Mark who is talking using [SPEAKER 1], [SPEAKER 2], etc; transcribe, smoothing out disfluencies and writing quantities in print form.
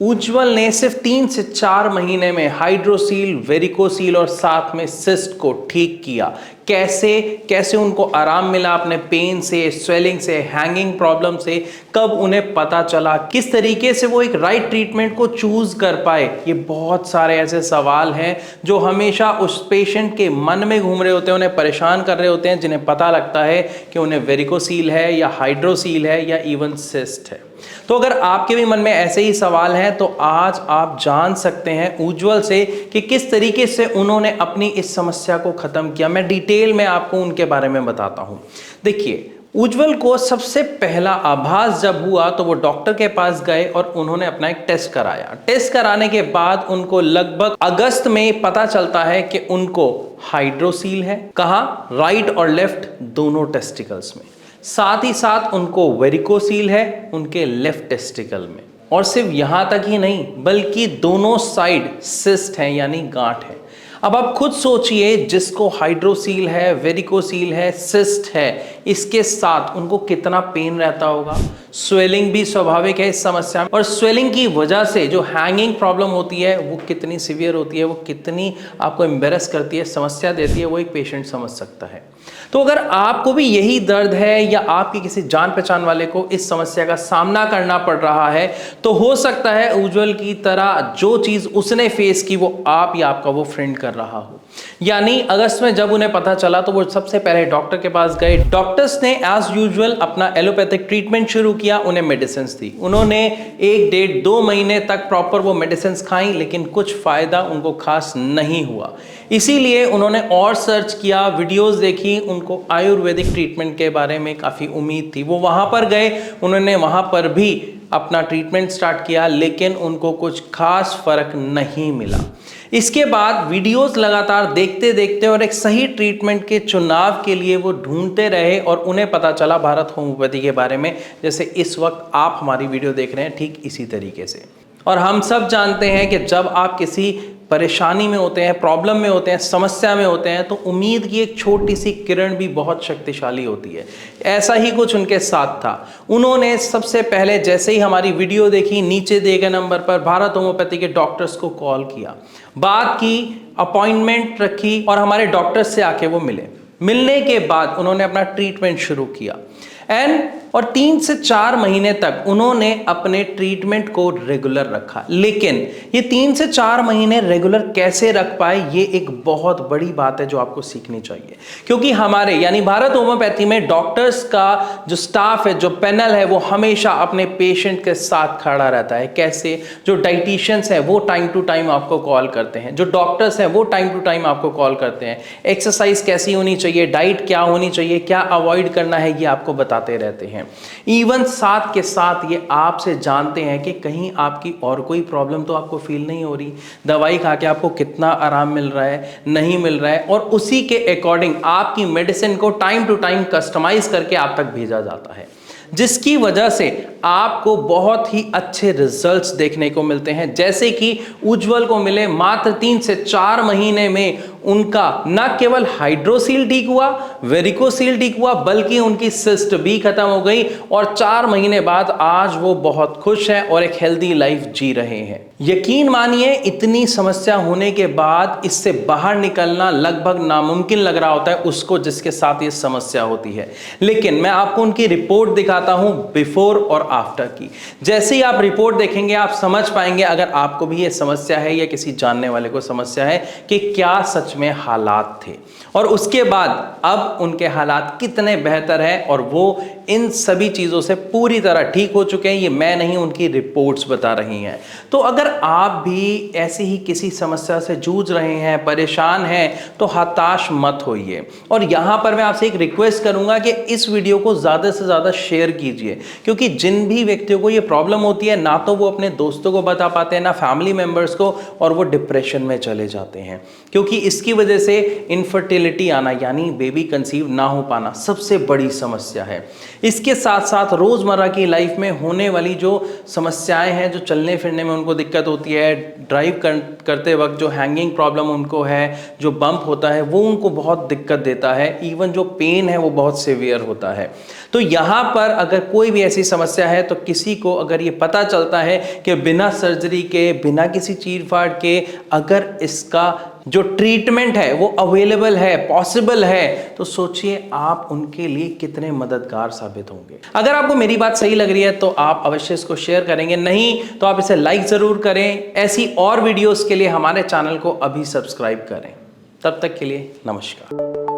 [SPEAKER 1] उज्ज्वल ने सिर्फ 3 से 4 महीने में हाइड्रोसील, वेरिकोसील और साथ में सिस्ट को ठीक किया। कैसे कैसे उनको आराम मिला अपने पेन से, स्वेलिंग से, हैंगिंग प्रॉब्लम से, कब उन्हें पता चला, किस तरीके से वो एक राइट ट्रीटमेंट को चूज कर पाए। ये बहुत सारे ऐसे सवाल हैं जो हमेशा उस पेशेंट के मन में घूम रहे होते हैं, उन्हें परेशान कर रहे होते हैं, जिन्हें पता लगता है कि उन्हें वेरिकोसील है या हाइड्रोसील है या इवन सिस्ट है। तो अगर आपके भी मन में ऐसे ही सवाल हैं तो आज आप जान सकते हैं उज्ज्वल से कि किस तरीके से उन्होंने अपनी इस समस्या को खत्म किया। मैं डिटेल में आपको उनके बारे में बताता हूं। देखिए, उज्ज्वल को सबसे पहला आभास जब हुआ तो वो डॉक्टर के पास गए और उन्होंने अपना एक टेस्ट कराया। टेस्ट कराने के बाद उनको लगभग अगस्त में पता चलता है कि उनको हाइड्रोसील है। कहां? राइट और लेफ्ट दोनों टेस्टिकल्स में। साथ ही साथ उनको वेरिकोसील है उनके लेफ्ट टेस्टिकल में। और सिर्फ यहां तक ही नहीं बल्कि दोनों साइड सिस्ट है यानी गांठ है। अब आप खुद सोचिए, जिसको हाइड्रोसील है, वेरिकोसील है, सिस्ट है, इसके साथ उनको कितना पेन रहता होगा। स्वेलिंग भी स्वाभाविक है इस समस्या में, और स्वेलिंग की वजह से जो हैंगिंग प्रॉब्लम होती है वो कितनी सीवियर होती है, वो कितनी आपको एम्बेरस करती है, समस्या देती है, वो एक पेशेंट समझ सकता है। तो अगर आपको भी यही दर्द है या आपकी किसी जान पहचान वाले को इस समस्या का सामना करना पड़ रहा है तो हो सकता है उज्ज्वल की तरह जो चीज उसने फेस की वो आप या आपका वो फ्रेंड कर रहा हो। यानी अगस्त में जब उन्हें पता चला तो वो सबसे पहले डॉक्टर के पास गए। डॉक्टर्स ने एज यूजुअल अपना एलोपैथिक ट्रीटमेंट शुरू किया, उन्हें मेडिसिन दी। उन्होंने 1-1.5-2 महीने तक प्रॉपर वो मेडिसिन खाई, लेकिन कुछ फायदा उनको खास नहीं हुआ। इसीलिए उन्होंने और सर्च किया, वीडियोस देखी, उनको आयुर्वेदिक ट्रीटमेंट के बारे में काफ़ी उम्मीद थी। वो वहाँ पर गए, उन्होंने वहाँ पर भी अपना ट्रीटमेंट स्टार्ट किया, लेकिन उनको कुछ खास फर्क नहीं मिला। इसके बाद वीडियोस लगातार देखते देखते और एक सही ट्रीटमेंट के चुनाव के लिए वो ढूंढते रहे और उन्हें पता चला भारत होम्योपैथी के बारे में, जैसे इस वक्त आप हमारी वीडियो देख रहे हैं ठीक इसी तरीके से। और हम सब जानते हैं कि जब आप किसी परेशानी में होते हैं, प्रॉब्लम में होते हैं, समस्या में होते हैं तो उम्मीद की एक छोटी सी किरण भी बहुत शक्तिशाली होती है। ऐसा ही कुछ उनके साथ था। उन्होंने सबसे पहले जैसे ही हमारी वीडियो देखी, नीचे दिए गए नंबर पर भारत होम्योपैथी के डॉक्टर्स को कॉल किया, बात की, अपॉइंटमेंट रखी और हमारे डॉक्टर्स से आके वो मिले। मिलने के बाद उन्होंने अपना ट्रीटमेंट शुरू किया और 3 से 4 महीने तक उन्होंने अपने ट्रीटमेंट को रेगुलर रखा। लेकिन ये 3 से 4 महीने रेगुलर कैसे रख पाए, ये एक बहुत बड़ी बात है जो आपको सीखनी चाहिए। क्योंकि हमारे यानी भारत होम्योपैथी में डॉक्टर्स का जो स्टाफ है, जो पैनल है, वो हमेशा अपने पेशेंट के साथ खड़ा रहता है। कैसे? जो डाइटिशियंस है वो टाइम टू टाइम आपको कॉल करते हैं, जो डॉक्टर्स हैं वो टाइम टू टाइम आपको कॉल करते हैं। एक्सरसाइज कैसी होनी चाहिए, डाइट क्या होनी चाहिए, क्या अवॉइड करना है, ये आपको बताते रहते हैं। इवन साथ के साथ ये आपसे जानते हैं कि कहीं आपकी और कोई प्रॉब्लम तो आपको फील नहीं हो रही, दवाई खा के आपको कितना आराम मिल रहा है, नहीं मिल रहा है, और उसी के अकॉर्डिंग आपकी मेडिसिन को टाइम टू टाइम कस्टमाइज करके आप तक भेजा जाता है, जिसकी वजह से आपको बहुत ही अच्छे रिजल्ट्स देखने को मिलते हैं। जैसे कि उज्ज्वल को मिले मात्र 3 से 4 महीने में उनका न केवल हाइड्रोसील ठीक हुआ, वेरिकोसील ठीक हुआ, बल्कि उनकी सिस्ट भी खत्म हो गई और 4 महीने बाद आज वो बहुत खुश हैं और एक हेल्दी लाइफ जी रहे हैं। यकीन मानिए, इतनी समस्या होने के बाद इससे बाहर निकलना लगभग नामुमकिन लग रहा होता है उसको जिसके साथ ये समस्या होती है। लेकिन मैं आपको उनकी रिपोर्ट दिखाता हूं बिफोर और आफ्टर की। जैसे ही आप रिपोर्ट देखेंगे आप समझ पाएंगे, अगर आपको भी ये समस्या है या किसी जानने वाले को समस्या है, कि क्या सच में हालात थे और उसके बाद अब उनके हालात कितने बेहतर हैं और वो इन सभी चीज़ों से पूरी तरह ठीक हो चुके हैं। ये मैं नहीं, उनकी रिपोर्ट्स बता रही हैं। तो अगर आप भी ऐसी ही किसी समस्या से जूझ रहे हैं, परेशान हैं, तो हताश मत होइए। और यहाँ पर मैं आपसे एक रिक्वेस्ट करूँगा कि इस वीडियो को ज़्यादा से ज़्यादा शेयर कीजिए, क्योंकि जिन भी व्यक्तियों को ये प्रॉब्लम होती है ना तो वो अपने दोस्तों को बता पाते हैं, ना फैमिली मेम्बर्स को, और वो डिप्रेशन में चले जाते हैं। क्योंकि इसकी वजह से इनफर्टिलिटी आना यानी बेबी कंसीव ना हो पाना सबसे बड़ी समस्या है। इसके साथ साथ रोज़मर्रा की लाइफ में होने वाली जो समस्याएं हैं, जो चलने फिरने में उनको दिक्कत होती है, ड्राइव करते वक्त जो हैंगिंग प्रॉब्लम उनको है, जो बम्प होता है वो उनको बहुत दिक्कत देता है, इवन जो पेन है वो बहुत सीवियर होता है। तो यहाँ पर अगर कोई भी ऐसी समस्या है तो किसी को अगर ये पता चलता है कि बिना सर्जरी के, बिना किसी चीर फाड़ के अगर इसका जो ट्रीटमेंट है वो अवेलेबल है, पॉसिबल है, तो सोचिए आप उनके लिए कितने मददगार साबित होंगे। अगर आपको मेरी बात सही लग रही है तो आप अवश्य इसको शेयर करेंगे, नहीं तो आप इसे लाइक जरूर करें। ऐसी और वीडियोस के लिए हमारे चैनल को अभी सब्सक्राइब करें। तब तक के लिए नमस्कार।